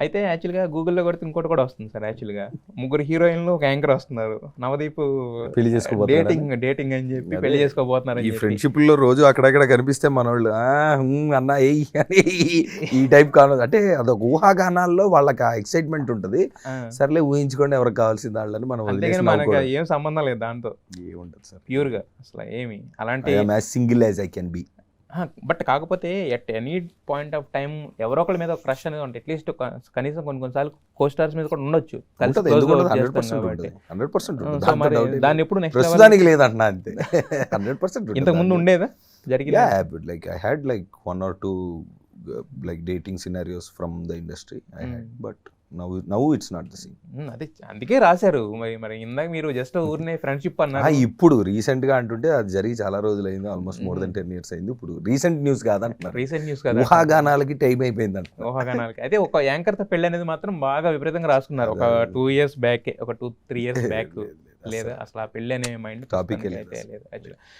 అయితే యాక్చువల్గా గూగుల్లో కొడితే ఇంకోటి కూడా వస్తుంది సార్. యాక్చువల్గా ముగ్గురు హీరోయిన్లు ఒక యాంకర్ వస్తున్నారు. నవదీప్ పెళ్లి చేసుకోబోతున్నారని. డేటింగ్ అని చెప్పి అదే. పెళ్లి చేసుకోబోతున్నారు ఈ అని చెప్పి. ఫ్రెండ్షిప్లో రోజు అక్కడక్కడ కనిపిస్తే మనోళ్ళు అన్న ఏయ్ అని ఈ టైప్ కాను అంటే అదొక ఊహాగానాల్లో వాళ్ళకి ఆ ఎక్సైట్మెంట్ ఉంటుంది. ఆ, సర్లే ఊహించుకోండి ఎవరికి కావాల్సిన దాళ్ళని మనం అంతేగాని మనకి ఏం సంబంధం లేదు దాంతో. ఏముంటుంది సార్, ప్యూర్గా అసలు ఏమి అలాంటి. Single as I can be. But కాకపోతే at any point of time ఎవరో ఒకరి మీద ఒక క్రష్ అనేది ఉంటుంది. అట్లీస్ట్ కనీసం కొన్నిసార్లు కో స్టార్స్ మీద కూడా ఉండొచ్చు. కలిసి ఉంటుంది, close గా ఎందుకు work 100% చేస్తాం ఉంటుంది, కాబట్టి. 100% ఉంటుంది. సో దాంట్లో మరి doubt ఏం దాన్ని లేదు. ఎప్పుడు నెక్స్ట్ లెవెల్ ప్రస్తుతానికి లేదంటున్నా అంతే. 100% ఇంతకు ముందు ఉండేదా జరిగింది? Yeah, but like I had like one or two like dating scenarios from the industry I had, but now it's not the same. అదే అందుకే రాశారు. మరి ఇందాక మీరు జస్ట్ ఊరినే ఫ్రెండ్షిప్ అన్నారు. ఇప్పుడు రీసెంట్ గా అంటుంటే అది జరిగి చాలా రోజులు అయింది, ఆల్మోస్ట్ మోర్ దెన్ 10 years అయింది. ఇప్పుడు రీసెంట్ న్యూస్ కాదంటున్నారు, రీసెంట్ న్యూస్ కదా. ఊహాగానాలకి టైం అయిపోయింది అంటున్నారు. ఊహాగానాలకి అయితే ఒక యాంకర్ తో పెళ్లి అనేది మాత్రం బాగా విపరీతంగా రాసుకున్నారు. ఒక 2 years బ్యాక్, ఒక 2-3 years బ్యాక్. లేదా అసలు ఆ పెళ్లి అనే మైండ్ Topic ఏ లేదు అయితే లేదు యాక్చువల్లీ.